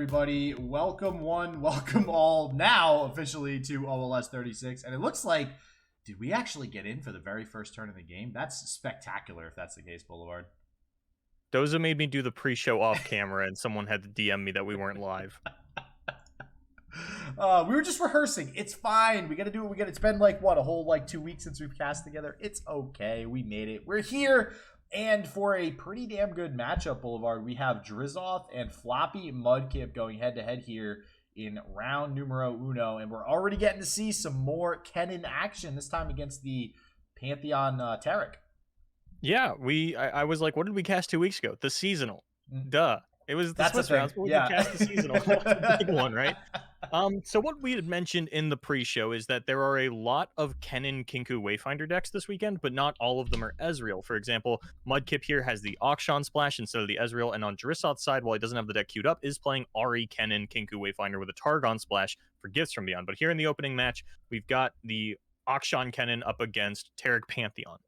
everybody? Welcome one, welcome all, now officially to OLS 36. And it looks like, did we actually get in for the very first turn of the game? That's spectacular if that's the case, Boulevard. Doza made me do the pre-show off camera, and someone had to DM me that we weren't live. We were just rehearsing. It's fine. We got to do what we got. It's been like, what, a whole 2 weeks since we've cast together. It's okay. We made it. We're here. And for a pretty damn good matchup, Boulevard, we have Drisoth and FloppyMudkip going head-to-head here in round numero uno. And we're already getting to see some more Kennen action, this time against the Pantheon Tarek. Yeah, I was like, what did we cast 2 weeks ago? The seasonal. Duh. It was the Swiss rounds, but we cast the seasonal. The big one, right? So what we had mentioned in the pre-show is that there are a lot of Kennen Kinku Wayfinder decks this weekend, but not all of them are Ezreal. For example, Mudkip here has the Auction Splash instead of the Ezreal, and on Drisoth's side, while he doesn't have the deck queued up, is playing Ahri Kennen Kinku Wayfinder with a Targon Splash for Gifts from Beyond. But here in the opening match, we've got the Auction Kennen up against Tarek Pantheon.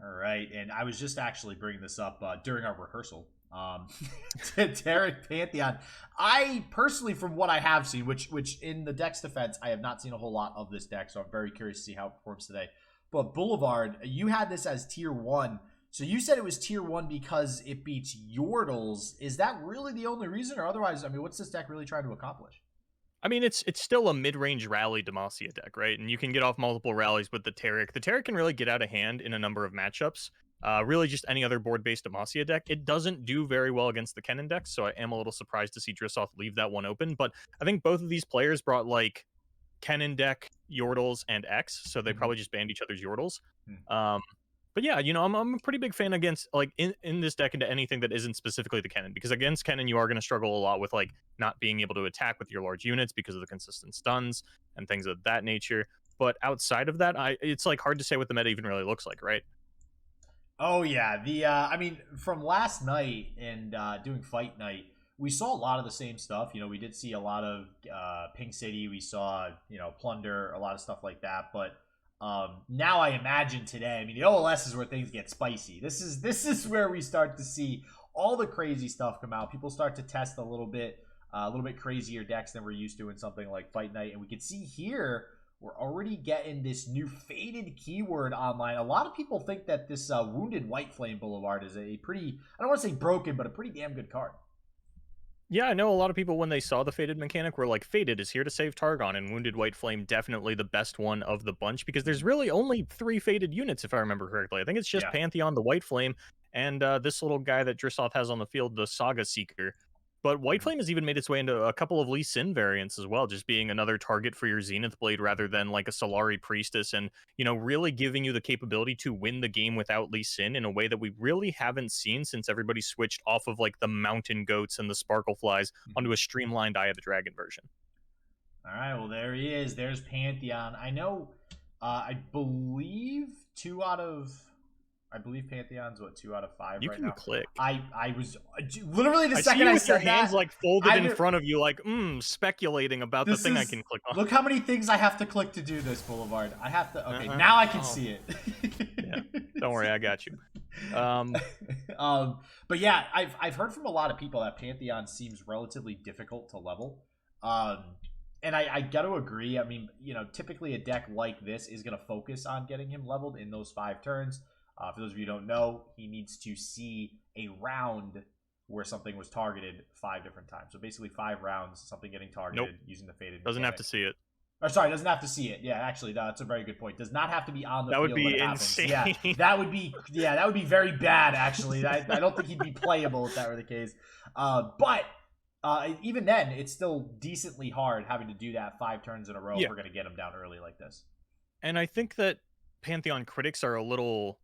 All right, and I was just actually bringing this up during our rehearsal. Tarek Pantheon. I personally, from what I have seen, which in the deck's defense, I have not seen a whole lot of this deck, so I'm very curious to see how it performs today. But Boulevard, you had this as tier 1. So you said it was tier 1 because it beats Yordles. Is that really the only reason, or otherwise, I mean, what's this deck really trying to accomplish? I mean, it's still a mid-range rally Demacia deck, right? And you can get off multiple rallies with the Tarek. The Tarek can really get out of hand in a number of matchups. Really just any other board-based Demacia deck. It doesn't do very well against the Kennen decks, so I am a little surprised to see Drisoth leave that one open. But I think both of these players brought, like, Kennen deck, Yordles, and X, so they probably just banned each other's Yordles. But yeah, you know, I'm a pretty big fan against, like, in this deck into anything that isn't specifically the Kennen, because against Kennen, you are going to struggle a lot with, like, not being able to attack with your large units because of the consistent stuns and things of that nature. But outside of that, it's, like, hard to say what the meta even really looks like, right? Oh, yeah. I mean, from last night and doing fight night, we saw a lot of the same stuff. You know, we did see a lot of Pink City. We saw, you know, Plunder, a lot of stuff like that. But now I imagine today, I mean, the OLS is where things get spicy. This is where we start to see all the crazy stuff come out. People start to test a little bit crazier decks than we're used to in something like Fight Night. And we can see here, we're already getting this new faded keyword online. A lot of people think that this Wounded White Flame Boulevard is a pretty, I don't want to say broken, but a pretty damn good card. Yeah, I know a lot of people, when they saw the Faded mechanic, were like, Faded is here to save Targon, and Wounded White Flame definitely the best one of the bunch, because there's really only 3 Faded units, if I remember correctly. I think it's just Pantheon, the White Flame, and this little guy that Drisoth has on the field, the Saga Seeker. But White Flame has even made its way into a couple of Lee Sin variants as well, just being another target for your Zenith Blade rather than like a Solari Priestess, and, you know, really giving you the capability to win the game without Lee Sin in a way that we really haven't seen since everybody switched off of like the Mountain Goats and the Sparkle Flies onto a streamlined Eye of the Dragon version. All right, well, there he is. There's Pantheon. I know, I believe Pantheon's 2 out of 5 you right can now. Click. I was literally the second I said your hands that, like folded in front of you, like speculating about the thing I can click on. Look how many things I have to click to do this, Boulevard. I have to. Okay, now I can see it. Yeah, don't worry, I got you. But yeah, I've heard from a lot of people that Pantheon seems relatively difficult to level. And I got to agree. I mean, you know, typically a deck like this is going to focus on getting him leveled in those 5 turns. For those of you who don't know, he needs to see a round where something was targeted 5 different times. So basically 5 rounds, something getting targeted using the faded mechanic. Doesn't have to see it. Or sorry, doesn't have to see it. Yeah, actually, that's a very good point. Does not have to be on the field. That would be insane. Yeah, that would be very bad, actually. I don't think he'd be playable if that were the case. But even then, it's still decently hard having to do that 5 turns in a row if we're going to get him down early like this. And I think that Pantheon critics are a little...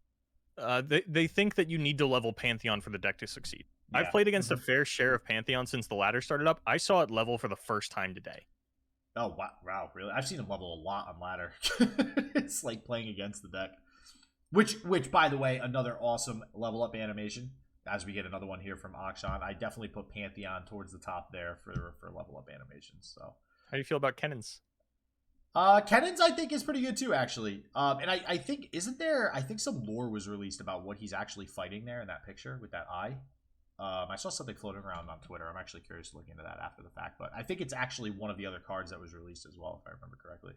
they think that you need to level Pantheon for the deck to succeed. I've played against a fair share of Pantheon since the ladder started up. I saw it level for the first time today. Oh, wow, really? I've seen him level a lot on ladder. It's like playing against the deck. Which, by the way, another awesome level up animation. As we get another one here from Akshan, I definitely put Pantheon towards the top there for level up animations. So, how do you feel about Kennen's? Kennen's, I think, is pretty good too, actually. And I think, I think some lore was released about what he's actually fighting there in that picture with that eye. I saw something floating around on Twitter. I'm actually curious to look into that after the fact, but I think it's actually one of the other cards that was released as well, if I remember correctly.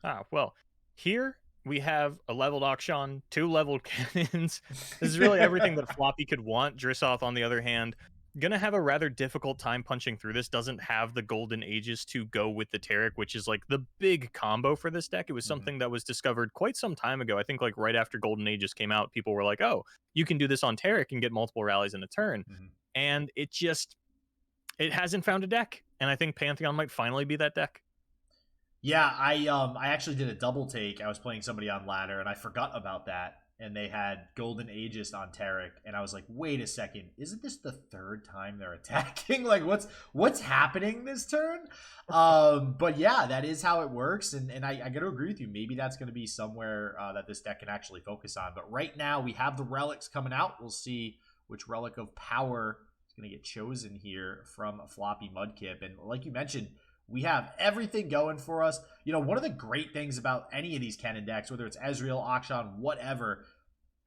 Ah, well, here we have a leveled Akshan, 2 leveled cannons. This is really everything that Floppy could want. Drisoth, on the other hand, gonna have a rather difficult time punching through this. Doesn't have the Golden Ages to go with the Taric, which is like the big combo for this deck. It was Mhm, something that was discovered quite some time ago. I think like right after Golden Ages came out, people were like, "Oh, you can do this on Taric and get multiple rallies in a turn." mhm. And it hasn't found a deck, and I think Pantheon might finally be that deck. Yeah, I actually did a double take. I was playing somebody on ladder and I forgot about that. And they had Golden Aegis on Taric, and I was like, wait a second, isn't this the third time they're attacking? Like what's happening this turn? But yeah, that is how it works, and I gotta agree with you. Maybe that's gonna be somewhere that this deck can actually focus on. But right now we have the relics coming out. We'll see which relic of power is gonna get chosen here from FloppyMudkip. And like you mentioned, we have everything going for us. You know, one of the great things about any of these cannon decks, whether it's Ezreal, Akshan, whatever,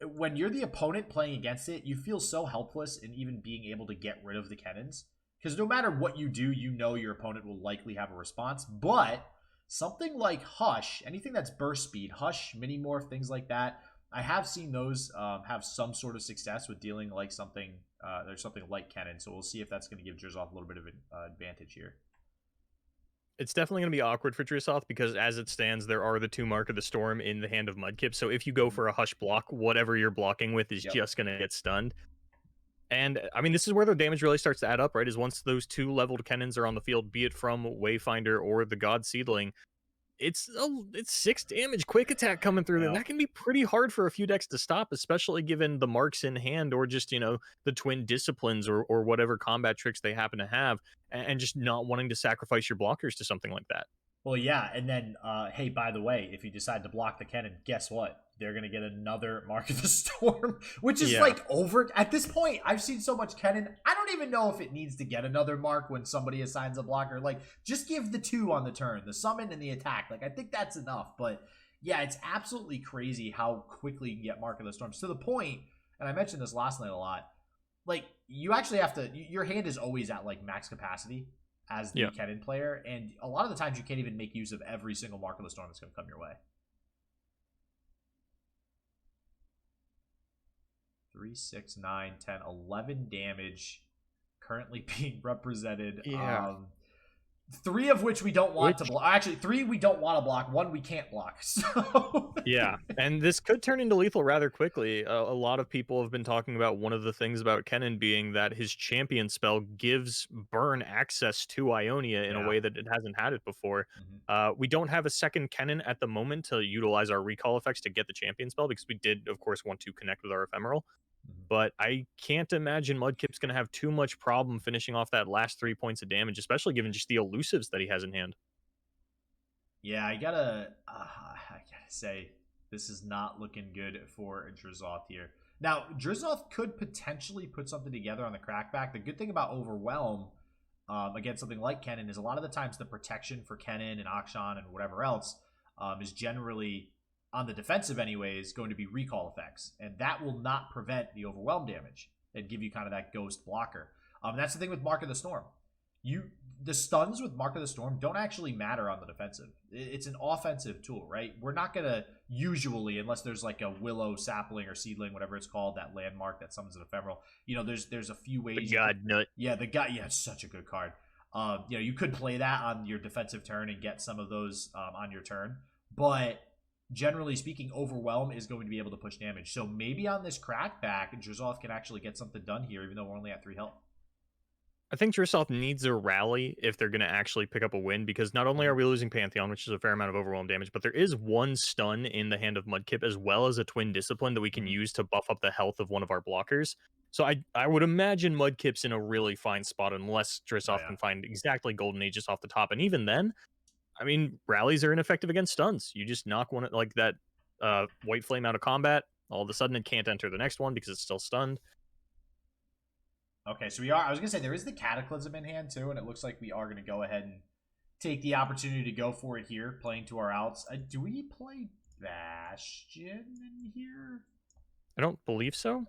when you're the opponent playing against it, you feel so helpless in even being able to get rid of the cannons. Because no matter what you do, you know your opponent will likely have a response. But something like Hush, anything that's burst speed, Hush, mini morph, things like that, I have seen those have some sort of success with dealing like something. There's something like cannon, so we'll see if that's going to give Drizoth a little bit of an advantage here. It's definitely going to be awkward for Drisoth because as it stands, there are the 2 Mark of the Storm in the hand of Mudkip. So if you go Mhm. for a Hush block, whatever you're blocking with is Yep. just going to get stunned. And I mean, this is where the damage really starts to add up, right? Is once those 2 leveled cannons are on the field, be it from Wayfinder or the God Seedling, it's 6 damage quick attack coming through there. Yeah. That can be pretty hard for a few decks to stop, especially given the marks in hand or just, the twin disciplines or whatever combat tricks they happen to have, and just not wanting to sacrifice your blockers to something like that. Well, yeah, and then, hey, by the way, if you decide to block the cannon, guess what? They're gonna get another Mark of the Storm, which is Yeah. like over. At this point, I've seen so much cannon. I don't even know if it needs to get another mark when somebody assigns a blocker. Like, just give the 2 on the turn, the summon and the attack. Like, I think that's enough. But yeah, it's absolutely crazy how quickly you can get Mark of the Storms to the point. And I mentioned this last night a lot. Like, you actually have to. Your hand is always at like max capacity as the Yeah. cannon player, and a lot of the times you can't even make use of every single Mark of the Storm that's going to come your way. 3, 6, 9, 10, 11 damage currently being represented. Yeah. 3 of which we don't want to Which block. Actually, 3 we don't want to block. 1 we can't block. So Yeah, and this could turn into lethal rather quickly. A lot of people have been talking about one of the things about Kennen being that his champion spell gives Burn access to Ionia in a yeah. way that it hasn't had it before. Mhm, We don't have a second Kennen at the moment to utilize our recall effects to get the champion spell because we did, of course, want to connect with our ephemeral. mhm. But I can't imagine Mudkip's going to have too much problem finishing off that last 3 points of damage, especially given just the elusives that he has in hand. Yeah, I gotta say, this is not looking good for Drizoth here. Now, Drizoth could potentially put something together on the crackback. The good thing about Overwhelm against something like Kennen is a lot of the times the protection for Kennen and Akshan and whatever else is generally on the defensive anyways going to be recall effects, and that will not prevent the Overwhelm damage and give you kind of that ghost blocker. That's the thing with Mark of the Storm. You The stuns with Mark of the Storm don't actually matter on the defensive. It's an offensive tool, right? We're not gonna usually, unless there's like a willow sapling or seedling, whatever it's called, that landmark that summons an ephemeral. You know, there's a few The ways you could. God Nut. Yeah, the guy. Yeah, it's such a good card. You know, you could play that on your defensive turn and get some of those on your turn, but generally speaking, Overwhelm is going to be able to push damage. So maybe on this crackback, Drizoth can actually get something done here, even though we're only at 3 health. I think Drisoth needs a rally if they're going to actually pick up a win because not only are we losing Pantheon, which is a fair amount of overwhelm damage, but there is 1 stun in the hand of Mudkip as well as a twin discipline that we can Mhm. use to buff up the health of one of our blockers. So I would imagine Mudkip's in a really fine spot unless Oh Drisoth yeah. can find exactly Golden Aegis off the top. And even then, I mean, rallies are ineffective against stuns. You just knock one like that white flame out of combat. All of a sudden, it can't enter the next one because it's still stunned. Okay, so we are. I was gonna say there is the Cataclysm in hand too, and it looks like we are gonna go ahead and take the opportunity to go for it here, playing to our outs. Do we play Bastion in here? I don't believe so.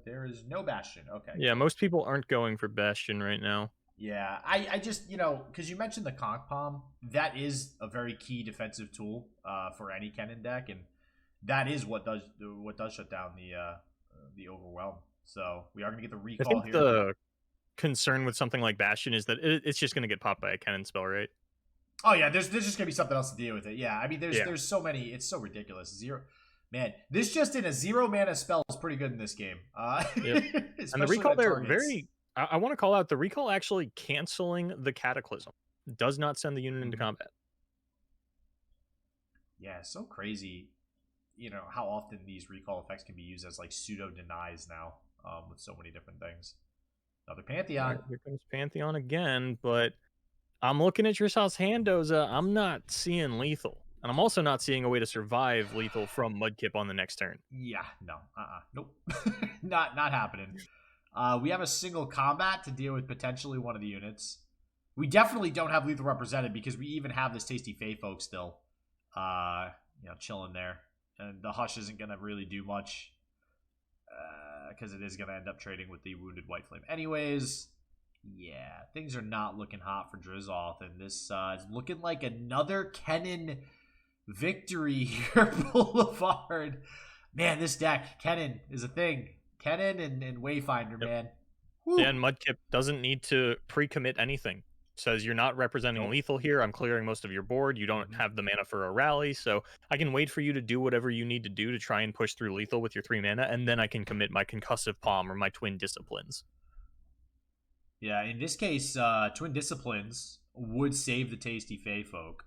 but there is no Bastion. Okay. Yeah, most people aren't going for Bastion right now. Yeah, I just, because you mentioned the Conch Palm, that is a very key defensive tool for any Kennen deck, and that is what does shut down the Overwhelm. So we are going to get the I recall think here. the concern with something like Bastion is that it's just going to get popped by a Kennen spell, right? Oh yeah, there's just going to be something else to deal with it. Yeah, I mean, Yeah. there's so many. It's so ridiculous. Man, this just in a 0 mana spell is pretty good in this game. Yep. And the especially recall when it there, targets. I want to call out the recall actually canceling the Cataclysm. Does not send the unit into combat. Yeah, so crazy, how often these recall effects can be used as like pseudo denies now, with so many different things. Another Pantheon. Right, here comes Pantheon again, but I'm looking at Drisoth's hand, Doza. I'm not seeing lethal. And I'm also not seeing a way to survive lethal from Mudkip on the next turn. Yeah, no. Nope. not happening. We have a single combat to deal with potentially one of the units. We definitely don't have lethal represented because we even have this Tasty Fey folk still. Chilling there. And the Hush isn't going to really do much. Because it is going to end up trading with the Wounded White Flame anyways. Yeah, things are not looking hot for Drizoth. And this is looking like another Kennen victory here, Boulevard. Man, this deck, Kennen, is a thing. Kennen and Wayfinder, man. Woo. Yeah, and Mudkip doesn't need to pre-commit anything. Says you're not representing lethal here. I'm clearing most of your board. You don't have the mana for a rally, so I can wait for you to do whatever you need to do to try and push through lethal with your 3 mana, and then I can commit my Concussive Palm or my Twin Disciplines. Yeah, in this case, Twin Disciplines would save the Tasty Fey folk.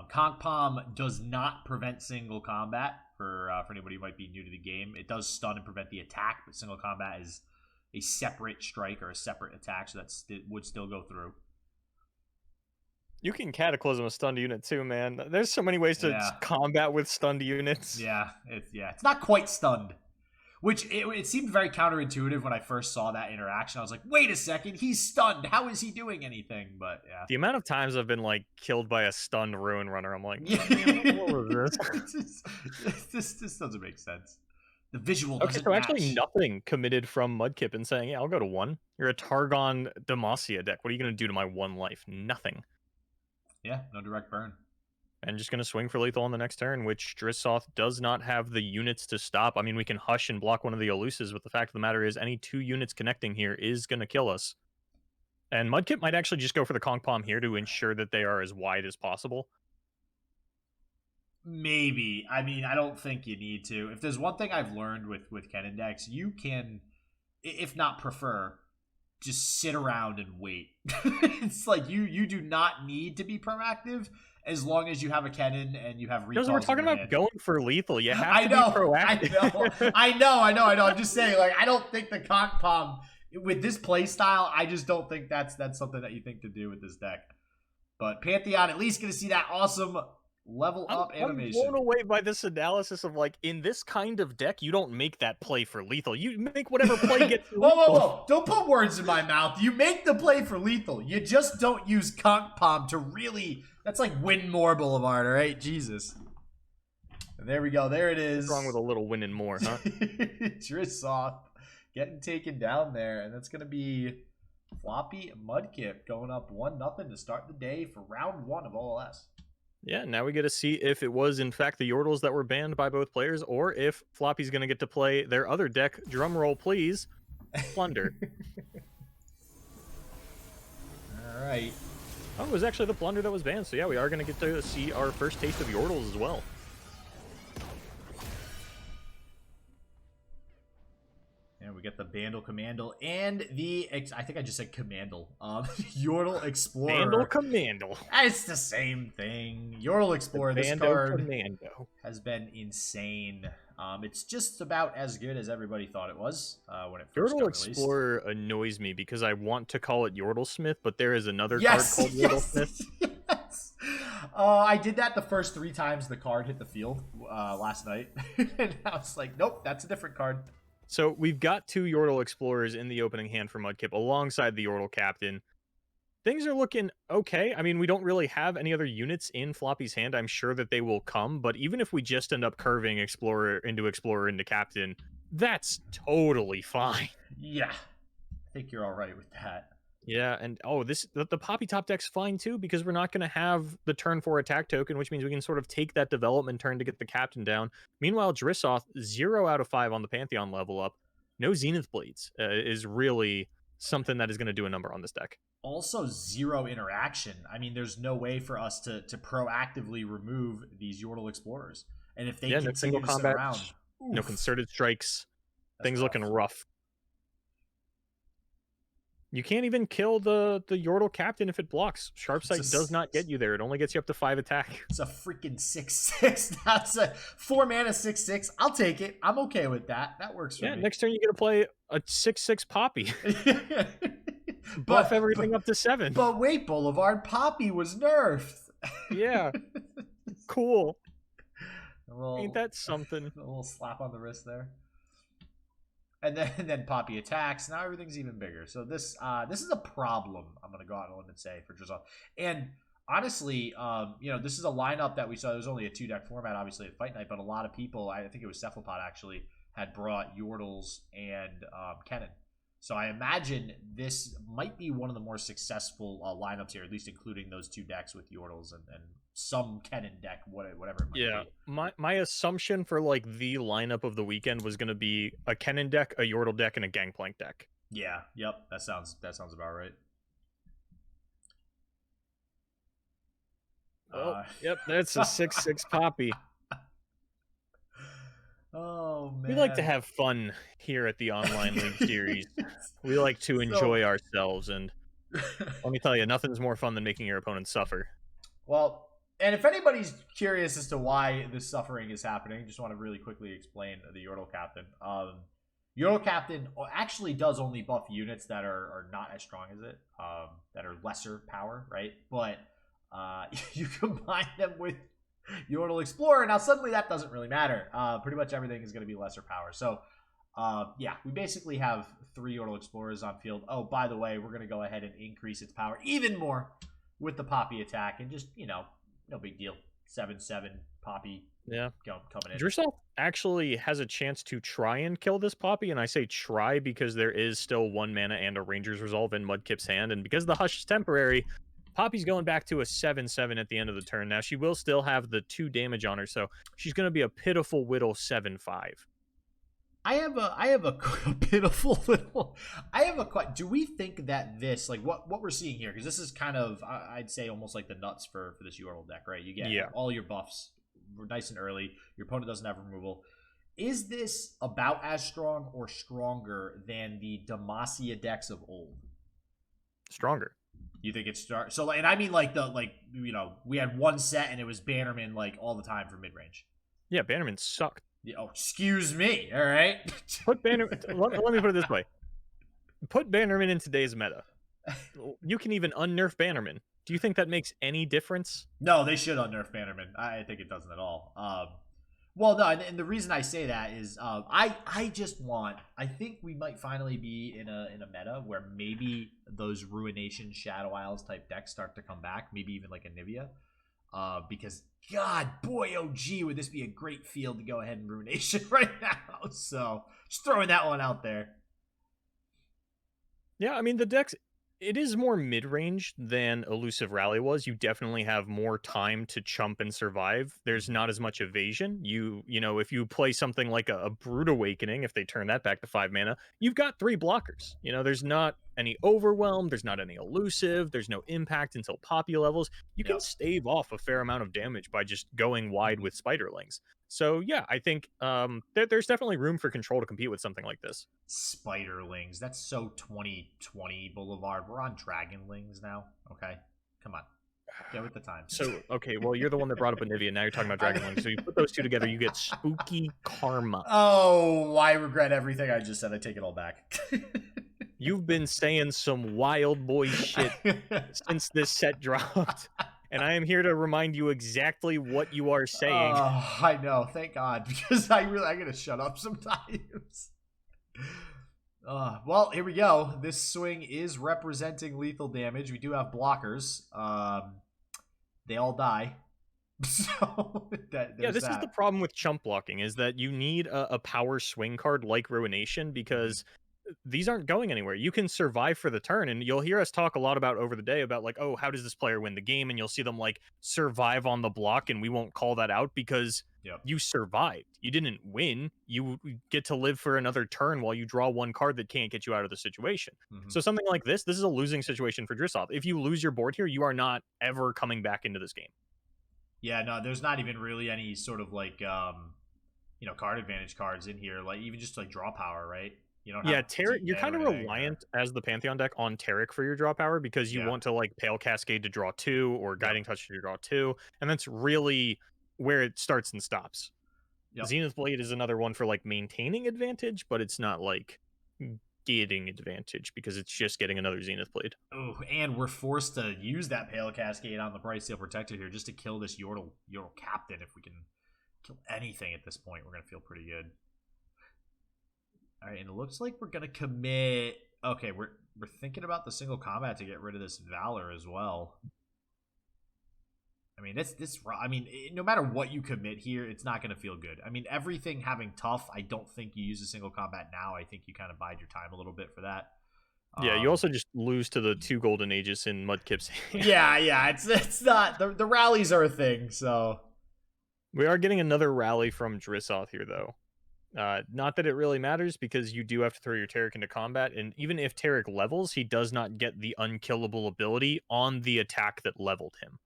Conch Palm does not prevent single combat for anybody who might be new to the game. It does stun and prevent the attack, but single combat is a separate strike or a separate attack, so that would still go through. You can Cataclysm a stunned unit too, man. There's so many ways to combat with stunned units. Yeah, it's not quite stunned. Which, it seemed very counterintuitive when I first saw that interaction. I was like, wait a second, he's stunned. How is he doing anything? But, yeah. The amount of times I've been, like, killed by a stunned Ruin Runner, I'm like, what was this? This doesn't make sense. The visual doesn't so match. Actually nothing committed from Mudkip and saying, yeah, I'll go to 1. You're a Targon Demacia deck. What are you going to do to my 1 life? Nothing. Yeah, no direct burn. And just going to swing for lethal on the next turn, which Drisoth does not have the units to stop. I mean, we can Hush and block one of the elusives, but the fact of the matter is any 2 units connecting here is going to kill us. And Mudkip might actually just go for the Conch Palm here to ensure that they are as wide as possible. Maybe. I mean, I don't think you need to. If there's one thing I've learned with Kennen decks, you can, if not prefer, just sit around and wait. It's like you do not need to be proactive as long as you have a Kennen and you have recalls. Because we're talking about going for lethal. You have to be proactive. I know. I'm just saying, like, I don't think the Conch Palm with this play style, I just don't think that's something that you think to do with this deck. But Pantheon at least going to see that awesome level up animation. I'm blown away by this analysis of, like, in this kind of deck, you don't make that play for lethal. You make whatever play gets you lethal. Whoa. Don't put words in my mouth. You make the play for lethal. You just don't use Conch Palm to really... That's like win more, Boulevard, all right? Jesus. And there we go. There it is. What's wrong with a little winning more, huh? Drisoth getting taken down there. And that's going to be FloppyMudkip going up 1-0 to start the day for round 1 of OLS. Yeah, now we get to see if it was, in fact, the Yordles that were banned by both players, or if Floppy's going to get to play their other deck. Drum roll, please. Plunder. All right. Oh, it was actually the Plunder that was banned, so yeah, we are going to get to see our first taste of Yordles as well. And we get the Bandle Commandle and the... I think I just said Commandle. Yordle Explorer. Bandle Commandle. It's the same thing. Yordle Explorer, this card has been insane. It's just about as good as everybody thought it was when it first got released. Yordle Explorer annoys me because I want to call it Yordle Smith, but there is another card called Yordle Smith. Yes. I did that the first 3 times the card hit the field last night. And I was like, nope, that's a different card. So we've got 2 Yordle Explorers in the opening hand for Mudkip alongside the Yordle Captain. Things are looking okay. I mean, we don't really have any other units in Floppy's hand. I'm sure that they will come, but even if we just end up curving Explorer into Captain, that's totally fine. Yeah, I think you're all right with that. Yeah, and the Poppy Top deck's fine too because we're not going to have the turn 4 attack token, which means we can sort of take that development turn to get the captain down. Meanwhile, Drisoth 0 out of 5 on the Pantheon level up. No Zenith Blades is really something that is going to do a number on this deck. Also, 0 interaction. I mean, there's no way for us to proactively remove these Yordle Explorers. And if they No continue single to combat, sit around, no concerted strikes, things rough. looking rough. You can't even kill the Yordle captain if it blocks. Sharpsight does not get you there. It only gets you up to 5 attack. It's a freaking 6/6. That's a 4 mana 6/6. I'll take it. I'm okay with that. That works for me. Yeah, next turn you get to play a 6/6 Poppy. Buff everything up to 7. But wait, Boulevard, Poppy was nerfed. Yeah. Cool. Ain't that something? A little slap on the wrist there. And then Poppy attacks. Now everything's even bigger. So this is a problem, I'm gonna go out on a limb and say, for Drizoth. And honestly, this is a lineup that we saw. There was only a 2-deck format, obviously, at Fight Night, but a lot of people, I think it was Cephalopod actually, had brought Yordles and Kennen. So I imagine this might be one of the more successful lineups here, at least including those 2 decks with Yordles and some Kennen deck, whatever it might be. My assumption for like the lineup of the weekend was going to be a Kennen deck, a Yordle deck, and a Gangplank deck. Yeah, yep, that sounds about right. Yep, that's a 6/6 Poppy. Oh, man. We like to have fun here at the Online League series. We like to enjoy ourselves, and let me tell you, nothing's more fun than making your opponent suffer. Well, and if anybody's curious as to why this suffering is happening, just want to really quickly explain the Yordle Captain. Yordle Captain actually does only buff units that are not as strong as it, that are lesser power, right? But you combine them with Yordle Explorer, now suddenly that doesn't really matter. Pretty much everything is going to be lesser power. So, yeah, we basically have 3 Yordle Explorers on field. Oh, by the way, we're going to go ahead and increase its power even more with the Poppy attack, and just, no big deal. 7/7 Poppy. Yeah, coming in. Drisoth actually has a chance to try and kill this Poppy, and I say try because there is still 1 mana and a Ranger's Resolve in Mudkip's hand, and because the Hush is temporary, Poppy's going back to a 7/7 at the end of the turn. Now, she will still have the 2 damage on her, so she's going to be a pitiful whittle 7/5. I have a pitiful little. Do we think that this, like, what we're seeing here, because this is kind of, I'd say, almost like the nuts for this Yordle deck, right? You get all your buffs nice and early. Your opponent doesn't have removal. Is this about as strong or stronger than the Demacia decks of old? Stronger. You think it's so? And I mean, like we had one set and it was Bannerman like all the time for mid range. Yeah, Bannerman sucked. Yeah, oh, excuse me. All right. Put Bannerman. let me put it this way. Put Bannerman in today's meta. You can even unnerf Bannerman. Do you think that makes any difference? No, they should unnerf Bannerman. I think it doesn't at all. Well, no, and the reason I say that is I think we might finally be in a meta where maybe those Ruination Shadow Isles type decks start to come back, maybe even like a Nivea. Because God, boy, oh gee, would this be a great field to go ahead and Ruination right now. So just throwing that one out there. Yeah, I mean, the decks, it is more mid-range than Elusive Rally was. You definitely have more time to chump and survive. There's not as much evasion. You know, if you play something like a Brood Awakening, if they turn that back to 5 mana, you've got 3 blockers. You know, there's not any Overwhelm, there's not any Elusive, there's no impact until Poppy levels. You can stave off a fair amount of damage by just going wide with Spiderlings. So, yeah, I think there's definitely room for Control to compete with something like this. Spiderlings. That's so 2020 Boulevard. We're on Dragonlings now. Okay? Come on. Get with the times. So, okay, well, you're the one that brought up Anivia. Now you're talking about Dragonlings. So you put those two together, you get Spooky Karma. Oh, I regret everything I just said. I take it all back. You've been saying some wild boy shit since this set dropped. And I am here to remind you exactly what you are saying. Oh, I know. Thank God. Because I gotta shut up sometimes. Well, here we go. This swing is representing lethal damage. We do have blockers. They all die. So Yeah, there's this is the that. problem with chump blocking is that you need a power swing card like Ruination Mhm. because these aren't going anywhere. You can survive for the turn, and you'll hear us talk a lot about over the day about like, oh, how does this player win the game? And you'll see them like survive on the block, and we won't call that out because Yep. you survived. You didn't win. You get to live for another turn while you draw one card that can't get you out of the situation. Mhm. So something like this is a losing situation for Drisoth. If you lose your board here, you are not ever coming back into this game. Yeah, no, there's not even really any sort of like card advantage cards in here. Like even just like draw power, right? You don't have Yeah, Taric, you're DK kind or of anything, or reliant as the Pantheon deck on Taric for your draw power because you yeah. want to like Pale Cascade to draw 2 or Yep. Guiding Touch to draw 2, and that's really where it starts and stops. Yep. Zenith Blade is another one for like maintaining advantage, but it's not like getting advantage because it's just getting another Zenith Blade. Oh, and we're forced to use that Pale Cascade on the Brightsteel Protector here just to kill this Yordle Captain. If we can kill anything at this point, we're gonna feel pretty good. All right, and it looks like we're gonna commit. Okay, we're thinking about the single combat to get rid of this Valor as well. I mean, I mean, no matter what you commit here, it's not going to feel good. I mean, everything having tough, I don't think you use a single combat now. I think you kind of bide your time a little bit for that. Yeah, you also just lose to the 2 Golden Aegis in Mudkip's hand. Yeah, it's not the rallies are a thing. So We are getting another rally from Drisoth here, though. Not that it really matters because you do have to throw your Taric into combat, and even if Taric levels, he does not get the unkillable ability on the attack that leveled him.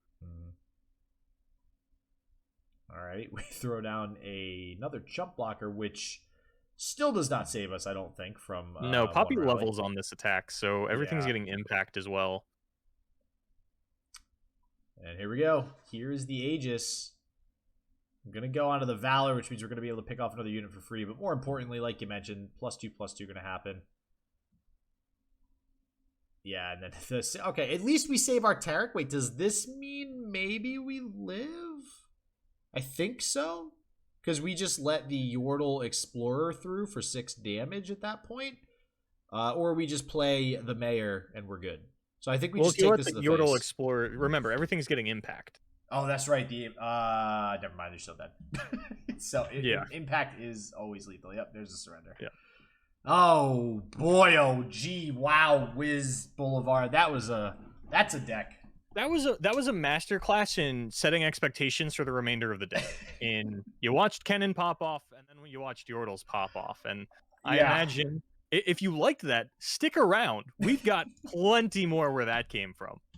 all right, we throw down another chump blocker, which still does not save us, I don't think, from No, one Poppy rally. levels on this attack, so everything's Yeah, getting impact as well. and here we go. Here's the Aegis. I'm going to go onto the Valor, which means we're going to be able to pick off another unit for free. But more importantly, like you mentioned, +2/+2 going to happen. Yeah, and then this. Okay, at least we save our Taric. Wait, does this mean maybe we live? I think so. Because we just let the Yordle Explorer through for 6 damage at that point. Or we just play the Mayor and we're good. So I think we just if you take let this the to the Yordle face. Explorer, remember, everything's getting impact. Oh, that's right. The never mind. They're still dead. So impact is always lethal. Yep, there's a surrender. Yeah. Oh boy. Oh gee. Wow. Wiz Boulevard. That's a deck. That was a masterclass in setting expectations for the remainder of the day. And you watched Kennen pop off, and then you watched Yordles pop off, and I imagine if you liked that, stick around. We've got plenty more where that came from.